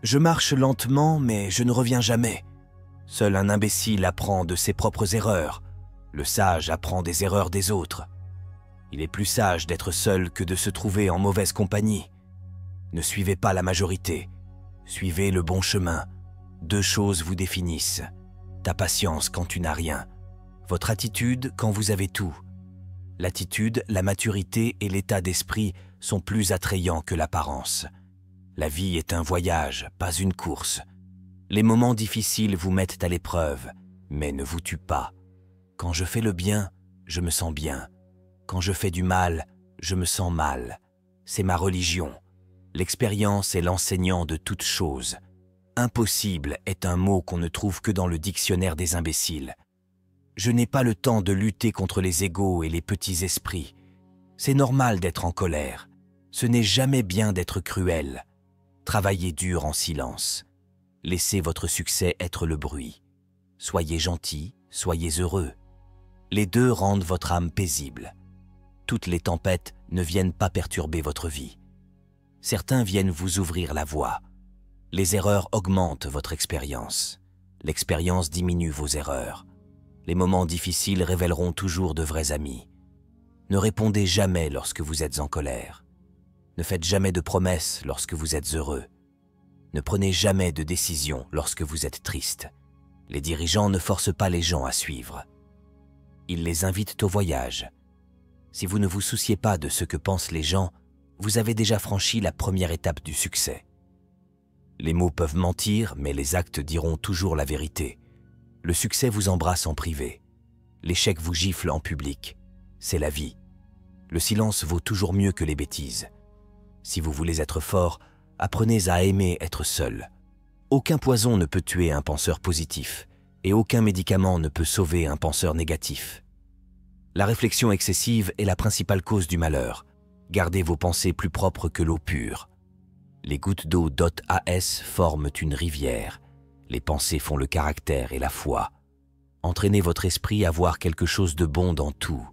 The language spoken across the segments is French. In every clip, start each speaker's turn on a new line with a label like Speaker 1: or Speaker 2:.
Speaker 1: Je marche lentement, mais je ne reviens jamais. Seul un imbécile apprend de ses propres erreurs. Le sage apprend des erreurs des autres. Il est plus sage d'être seul que de se trouver en mauvaise compagnie. Ne suivez pas la majorité. Suivez le bon chemin. 2 choses vous définissent. Ta patience quand tu n'as rien. Votre attitude quand vous avez tout. L'attitude, la maturité et l'état d'esprit sont plus attrayants que l'apparence. La vie est un voyage, pas une course. Les moments difficiles vous mettent à l'épreuve, mais ne vous tuent pas. Quand je fais le bien, je me sens bien. Quand je fais du mal, je me sens mal. C'est ma religion. L'expérience est l'enseignant de toutes choses. Impossible est un mot qu'on ne trouve que dans le dictionnaire des imbéciles. Je n'ai pas le temps de lutter contre les égos et les petits esprits. C'est normal d'être en colère. Ce n'est jamais bien d'être cruel. Travaillez dur en silence. Laissez votre succès être le bruit. Soyez gentil, soyez heureux. Les 2 rendent votre âme paisible. Toutes les tempêtes ne viennent pas perturber votre vie. Certains viennent vous ouvrir la voie. Les erreurs augmentent votre expérience. L'expérience diminue vos erreurs. Les moments difficiles révéleront toujours de vrais amis. Ne répondez jamais lorsque vous êtes en colère. Ne faites jamais de promesses lorsque vous êtes heureux. Ne prenez jamais de décision lorsque vous êtes triste. Les dirigeants ne forcent pas les gens à suivre. Ils les invitent au voyage. Si vous ne vous souciez pas de ce que pensent les gens, vous avez déjà franchi la première étape du succès. Les mots peuvent mentir, mais les actes diront toujours la vérité. Le succès vous embrasse en privé. L'échec vous gifle en public. C'est la vie. Le silence vaut toujours mieux que les bêtises. Si vous voulez être fort, apprenez à aimer être seul. Aucun poison ne peut tuer un penseur positif, et aucun médicament ne peut sauver un penseur négatif. La réflexion excessive est la principale cause du malheur. Gardez vos pensées plus propres que l'eau pure. Les gouttes d'eau .as forment une rivière. Les pensées font le caractère et la foi. Entraînez votre esprit à voir quelque chose de bon dans tout.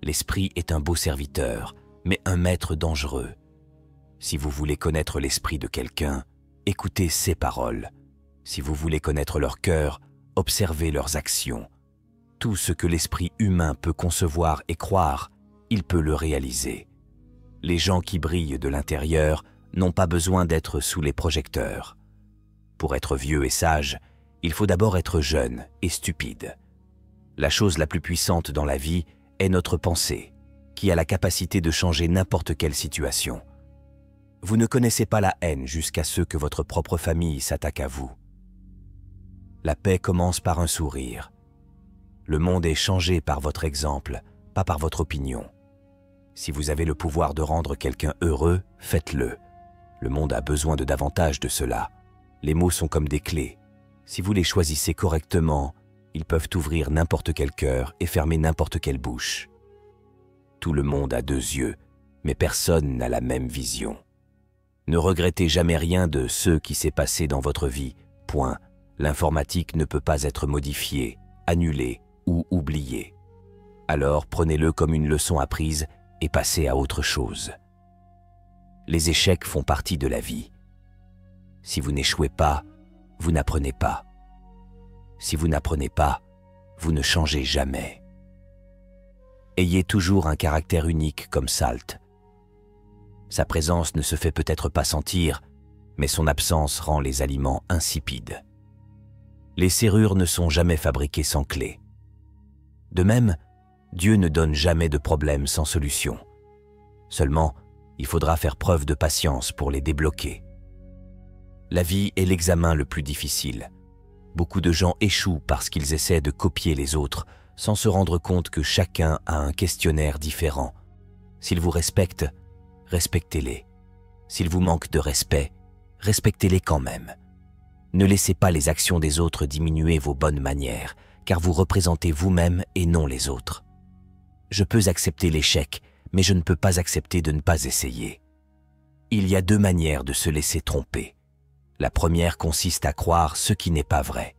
Speaker 1: L'esprit est un beau serviteur, mais un maître dangereux. Si vous voulez connaître l'esprit de quelqu'un, écoutez ses paroles. Si vous voulez connaître leur cœur, observez leurs actions. Tout ce que l'esprit humain peut concevoir et croire, il peut le réaliser. Les gens qui brillent de l'intérieur n'ont pas besoin d'être sous les projecteurs. Pour être vieux et sage, il faut d'abord être jeune et stupide. La chose la plus puissante dans la vie est notre pensée, qui a la capacité de changer n'importe quelle situation. Vous ne connaissez pas la haine jusqu'à ce que votre propre famille s'attaque à vous. La paix commence par un sourire. Le monde est changé par votre exemple, pas par votre opinion. Si vous avez le pouvoir de rendre quelqu'un heureux, faites-le. Le monde a besoin de davantage de cela. Les mots sont comme des clés. Si vous les choisissez correctement, ils peuvent ouvrir n'importe quel cœur et fermer n'importe quelle bouche. Tout le monde a 2 yeux, mais personne n'a la même vision. Ne regrettez jamais rien de ce qui s'est passé dans votre vie. Point. L'informatique ne peut pas être modifiée, annulée ou oubliée. Alors prenez-le comme une leçon apprise et passez à autre chose. Les échecs font partie de la vie. Si vous n'échouez pas, vous n'apprenez pas. Si vous n'apprenez pas, vous ne changez jamais. Ayez toujours un caractère unique comme Salt. Sa présence ne se fait peut-être pas sentir, mais son absence rend les aliments insipides. Les serrures ne sont jamais fabriquées sans clé. De même, Dieu ne donne jamais de problèmes sans solution. Seulement, il faudra faire preuve de patience pour les débloquer. La vie est l'examen le plus difficile. Beaucoup de gens échouent parce qu'ils essaient de copier les autres sans se rendre compte que chacun a un questionnaire différent. S'ils vous respectent, respectez-les. S'ils vous manquent de respect, respectez-les quand même. Ne laissez pas les actions des autres diminuer vos bonnes manières, car vous représentez vous-même et non les autres. Je peux accepter l'échec, mais je ne peux pas accepter de ne pas essayer. Il y a 2 manières de se laisser tromper. La première consiste à croire ce qui n'est pas vrai.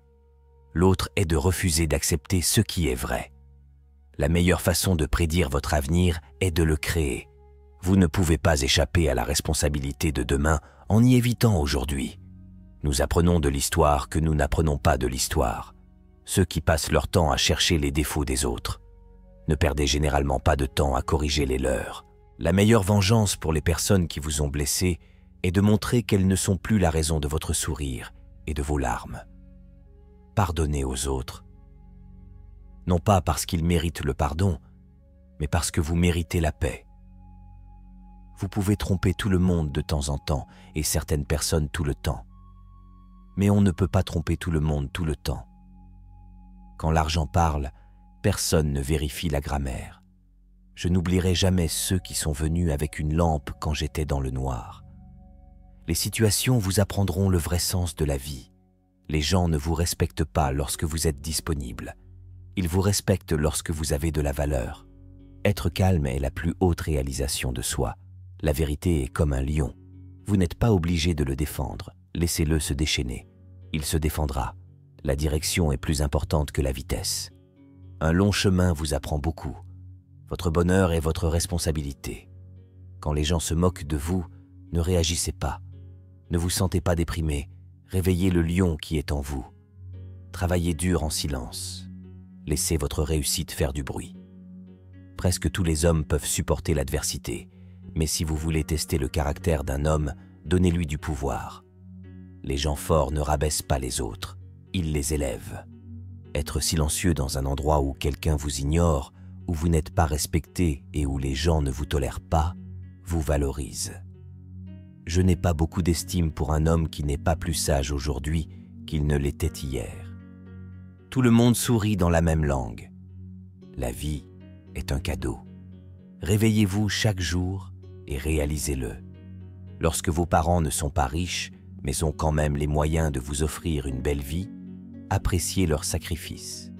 Speaker 1: L'autre est de refuser d'accepter ce qui est vrai. La meilleure façon de prédire votre avenir est de le créer. Vous ne pouvez pas échapper à la responsabilité de demain en y évitant aujourd'hui. Nous apprenons de l'histoire que nous n'apprenons pas de l'histoire. Ceux qui passent leur temps à chercher les défauts des autres. Ne perdez généralement pas de temps à corriger les leurs. La meilleure vengeance pour les personnes qui vous ont blessé est de montrer qu'elles ne sont plus la raison de votre sourire et de vos larmes. Pardonnez aux autres. Non pas parce qu'ils méritent le pardon, mais parce que vous méritez la paix. Vous pouvez tromper tout le monde de temps en temps et certaines personnes tout le temps. Mais on ne peut pas tromper tout le monde tout le temps. Quand l'argent parle, personne ne vérifie la grammaire. Je n'oublierai jamais ceux qui sont venus avec une lampe quand j'étais dans le noir. Les situations vous apprendront le vrai sens de la vie. Les gens ne vous respectent pas lorsque vous êtes disponible. Ils vous respectent lorsque vous avez de la valeur. Être calme est la plus haute réalisation de soi. La vérité est comme un lion. Vous n'êtes pas obligé de le défendre. Laissez-le se déchaîner. Il se défendra. La direction est plus importante que la vitesse. Un long chemin vous apprend beaucoup. Votre bonheur est votre responsabilité. Quand les gens se moquent de vous, ne réagissez pas. Ne vous sentez pas déprimé. Réveillez le lion qui est en vous. Travaillez dur en silence. Laissez votre réussite faire du bruit. Presque tous les hommes peuvent supporter l'adversité, mais si vous voulez tester le caractère d'un homme, donnez-lui du pouvoir. Les gens forts ne rabaissent pas les autres, ils les élèvent. Être silencieux dans un endroit où quelqu'un vous ignore, où vous n'êtes pas respecté et où les gens ne vous tolèrent pas, vous valorise. Je n'ai pas beaucoup d'estime pour un homme qui n'est pas plus sage aujourd'hui qu'il ne l'était hier. Tout le monde sourit dans la même langue. La vie est un cadeau. Réveillez-vous chaque jour et réalisez-le. Lorsque vos parents ne sont pas riches, mais ont quand même les moyens de vous offrir une belle vie, appréciez leur sacrifice.